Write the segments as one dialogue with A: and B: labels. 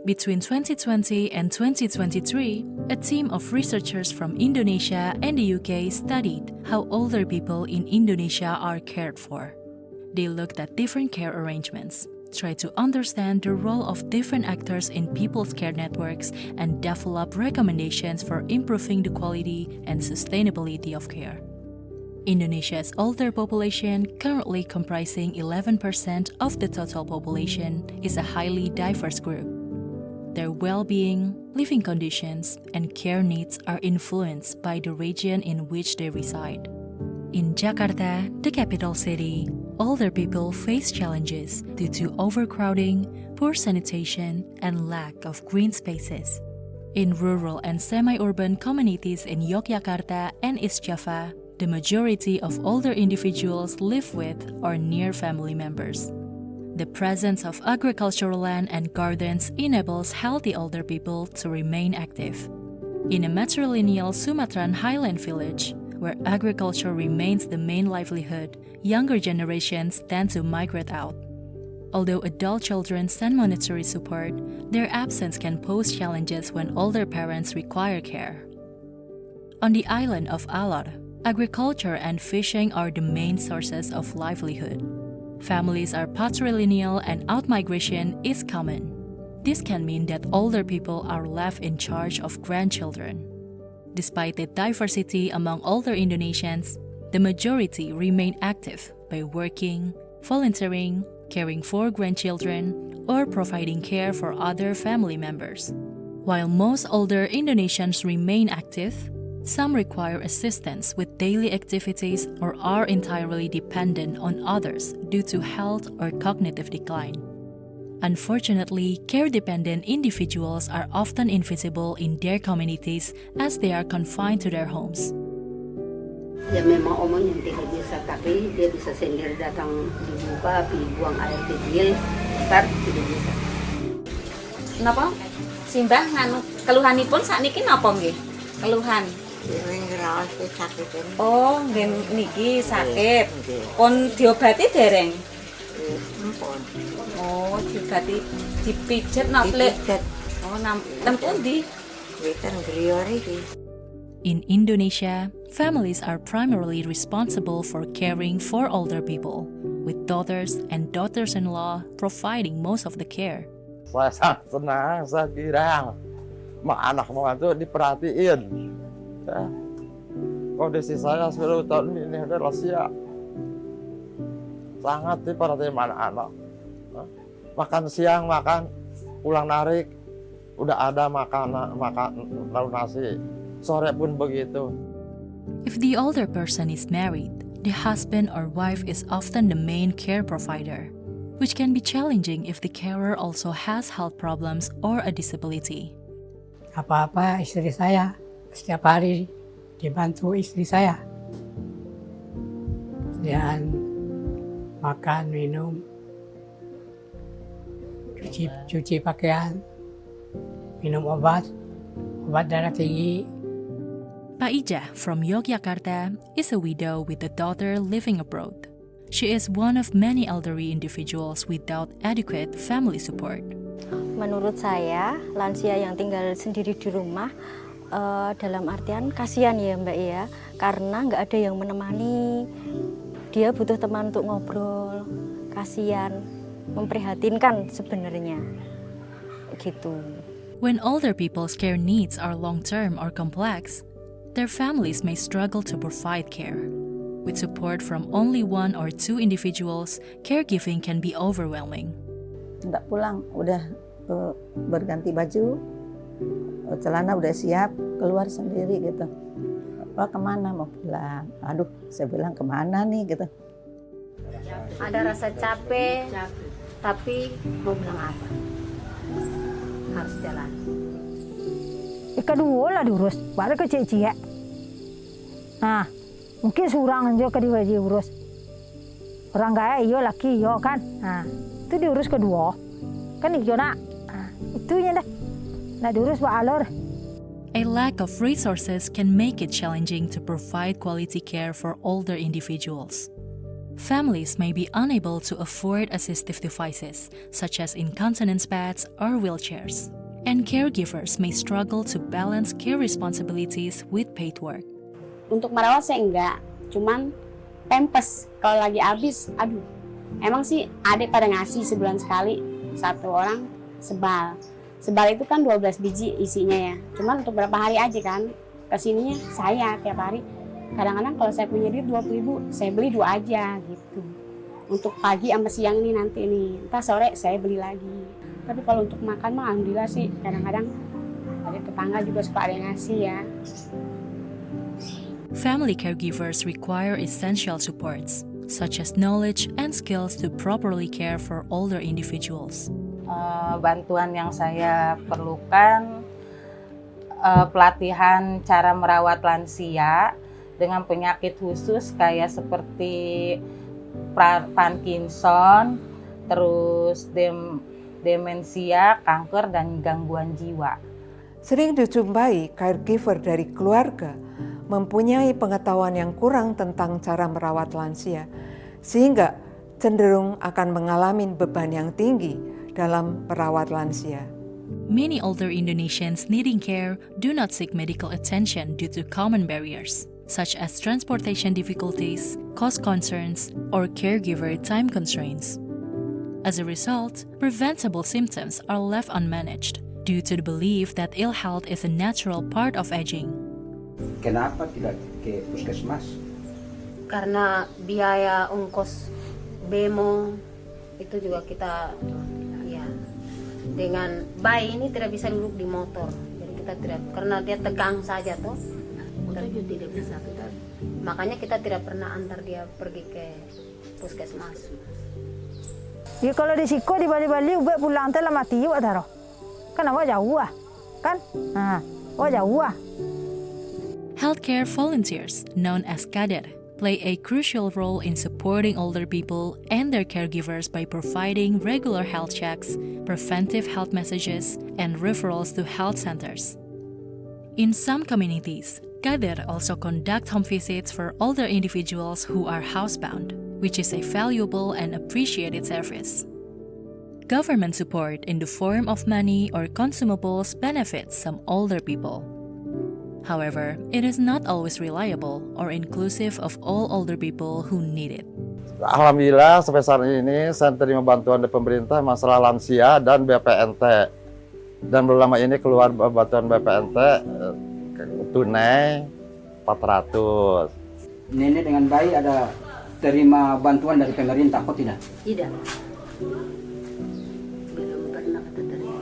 A: Between 2020 and 2023, a team of researchers from Indonesia and the UK studied how older people in Indonesia are cared for. They looked at different care arrangements, tried to understand the role of different actors in people's care networks, and develop recommendations for improving the quality and sustainability of care. Indonesia's older population, currently comprising 11% of the total population, is a highly diverse group. Their well-being, living conditions, and care needs are influenced by the region in which they reside. In Jakarta, the capital city, older people face challenges due to overcrowding, poor sanitation, and lack of green spaces. In rural and semi-urban communities in Yogyakarta and East Java, the majority of older individuals live with or near family members. The presence of agricultural land and gardens enables healthy older people to remain active. In a matrilineal Sumatran highland village, where agriculture remains the main livelihood, younger generations tend to migrate out. Although adult children send monetary support, their absence can pose challenges when older parents require care. On the island of Alor, agriculture and fishing are the main sources of livelihood. Families are patrilineal and outmigration is common. This can mean that older people are left in charge of grandchildren. Despite the diversity among older Indonesians, the majority remain active by working, volunteering, caring for grandchildren, or providing care for other family members. While most older Indonesians remain active, some require assistance with daily activities or are entirely dependent on others due to health or cognitive decline. Unfortunately, care-dependent individuals are often invisible in their communities as they are confined to their homes.
B: Ya memang omong yang tidak bisa, tapi dia bisa sendiri datang dibuka, buang air kecil, besar tidak bisa.
C: Napa? Simbah nganu keluhanipun sakniki napa nggih? Keluhan. Oh, nggih niki sakit. Pun diobati dereng? Oh, diobati dipijet napa? Oh, nang pundi?
A: In Indonesia, families are primarily responsible for caring for older people, with daughters and daughters-in-law providing most of the care.
D: Saya sangat senang, saya kira anak itu diperhatiin. Ya. Kondisi saya 10 tahun ini adalah siap. Sangat diperhatiin anak-anak. Makan siang, makan, pulang narik, udah ada makan lalu nasi. Sore pun begitu.
A: If the older person is married, the husband or wife is often the main care provider, which can be challenging if the carer also has health problems or a disability.
E: Apa-apa istri saya setiap hari dibantu istri saya. Dan makan, minum, cuci pakaian, minum obat darah tinggi.
A: Pak Ija from Yogyakarta is a widow with a daughter living abroad. She is one of many elderly individuals without adequate family support.
F: Menurut saya, lansia yang tinggal sendiri di rumah dalam artian kasihan ya Mbak ya, karena nggak ada yang menemani. Dia butuh teman untuk ngobrol, kasihan, memprihatinkan sebenarnya, gitu.
A: When older people's care needs are long-term or complex, their families may struggle to provide care. With support from only 1 or 2 individuals, caregiving can be overwhelming.
G: Nggak pulang, udah berganti baju, celana udah siap, keluar sendiri gitu. Apa kemana mau pulang? Aduh, saya bilang kemana nih gitu.
C: Ada rasa capek, tapi mau bilang apa? Harus jalan.
H: Kedua lah diurus, baru ke cia-cia. Nah, mungkin surang aja kedua diurus. Orang kaya iyo laki iyo kan. Nah, itu diurus kedua. Kan iyo nak. Nah, itunya dah. Nah, diurus Pak Alor.
A: A lack of resources can make it challenging to provide quality care for older individuals. Families may be unable to afford assistive devices, such as incontinence pads or wheelchairs. And caregivers may struggle to balance care responsibilities with paid work.
I: Untuk merawat saya enggak, cuman Pampers kalau lagi habis, aduh. Emang sih adik pada ngasih sebulan sekali, satu orang sebal. Sebal itu kan 12 biji isinya ya. Cuman untuk berapa hari aja kan. Kesininya saya tiap hari. Kadang-kadang kalau saya punya duit 20.000, saya beli 2 aja gitu. Untuk pagi sama siang ini nanti nih. Entah sore saya beli lagi. Tapi kalau untuk makan mah alhamdulillah sih. Kadang-kadang ada tetangga juga suka ada yang ngasih ya.
A: Family caregivers require essential supports, such as knowledge and skills to properly care for older individuals.
C: Bantuan yang saya perlukan, pelatihan cara merawat lansia dengan penyakit khusus kayak seperti Parkinson, terus demensia, kanker, dan gangguan jiwa.
J: Sering dijumpai caregiver dari keluarga mempunyai pengetahuan yang kurang tentang cara merawat lansia, sehingga cenderung akan mengalami beban yang tinggi dalam merawat lansia.
A: Many older Indonesians needing care do not seek medical attention due to common barriers, such as transportation difficulties, cost concerns, or caregiver time constraints. As a result, preventable symptoms are left unmanaged due to the belief that ill health is a natural part of aging.
K: Kenapa tidak ke puskesmas?
B: Karena biaya ongkos bemo itu juga kita ya dengan bayi ini tidak bisa duduk di motor. Jadi kita tidak, karena dia tegang saja toh. Motor juga tidak bisa kita. Makanya kita tidak pernah antar dia pergi ke puskesmas.
H: Ya kalau di Siko di Bali-Bali ubek pulang teh lah mati yuk taruh. Kan awak jauh kan? Nah, awak jauh
A: Healthcare volunteers, known as Kader, play a crucial role in supporting older people and their caregivers by providing regular health checks, preventive health messages, and referrals to health centers. In some communities, Kader also conduct home visits for older individuals who are housebound, which is a valuable and appreciated service. Government support in the form of money or consumables benefits some older people. However, it is not always reliable or inclusive of all older people who need it.
D: Alhamdulillah sampai saat ini saya terima bantuan dari pemerintah masalah lansia dan BPNT. Dan belum lama ini keluar bantuan BPNT tunai 400.
K: Nenek dengan bayi ada terima bantuan dari pemerintah kok tidak?
B: Tidak. Belum pernah kita terima.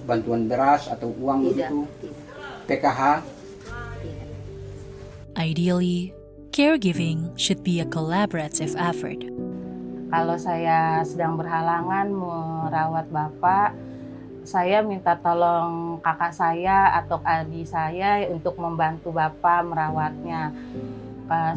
K: Bantuan beras atau uang
B: Tidak.
K: begitu? PKH?
A: Ideally, caregiving should be a collaborative effort.
C: Kalau saya sedang berhalangan merawat Bapak, saya minta tolong kakak saya atau adik saya untuk membantu Bapak merawatnya.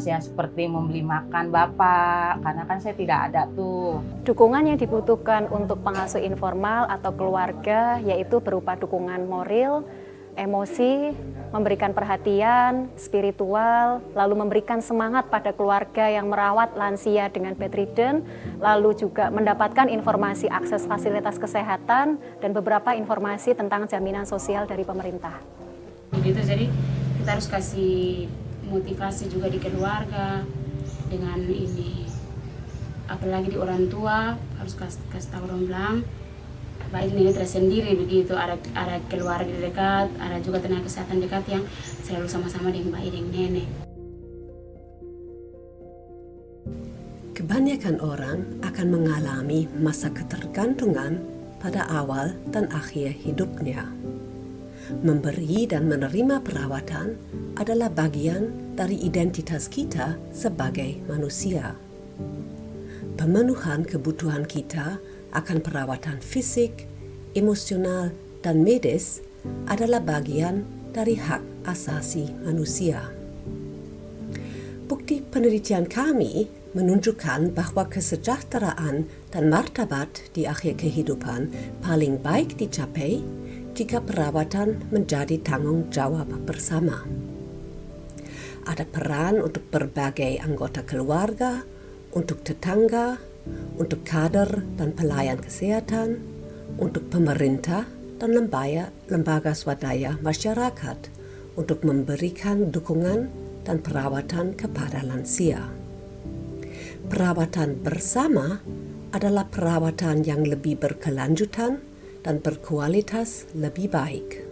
C: Ya seperti membeli makan Bapak, karena kan saya tidak ada tuh.
F: Dukungan yang dibutuhkan untuk pengasuh informal atau keluarga yaitu berupa dukungan moral, emosi, memberikan perhatian, spiritual, lalu memberikan semangat pada keluarga yang merawat lansia dengan bedridden, lalu juga mendapatkan informasi akses fasilitas kesehatan dan beberapa informasi tentang jaminan sosial dari pemerintah.
I: Begitu, jadi kita harus kasih motivasi juga di keluarga dengan ini, apalagi di orang tua harus kasih tahu orang bilang baik nenek tersendiri begitu, ada keluarga dekat, ada juga tenaga kesehatan dekat yang selalu sama-sama dengan baik dengan nenek.
L: Kebanyakan orang akan mengalami masa ketergantungan pada awal dan akhir hidupnya. Memberi dan menerima perawatan adalah bagian dari identitas kita sebagai manusia. Pemenuhan kebutuhan kita akan perawatan fisik, emosional, dan medis adalah bagian dari hak asasi manusia. Bukti penelitian kami menunjukkan bahwa kesejahteraan dan martabat di akhir kehidupan paling baik dicapai jika perawatan menjadi tanggung jawab bersama. Ada peran untuk berbagai anggota keluarga, untuk tetangga, untuk kader dan pelayan kesehatan, untuk pemerintah dan lembaga swadaya masyarakat untuk memberikan dukungan dan perawatan kepada lansia. Perawatan bersama adalah perawatan yang lebih berkelanjutan dan berkualitas lebih baik.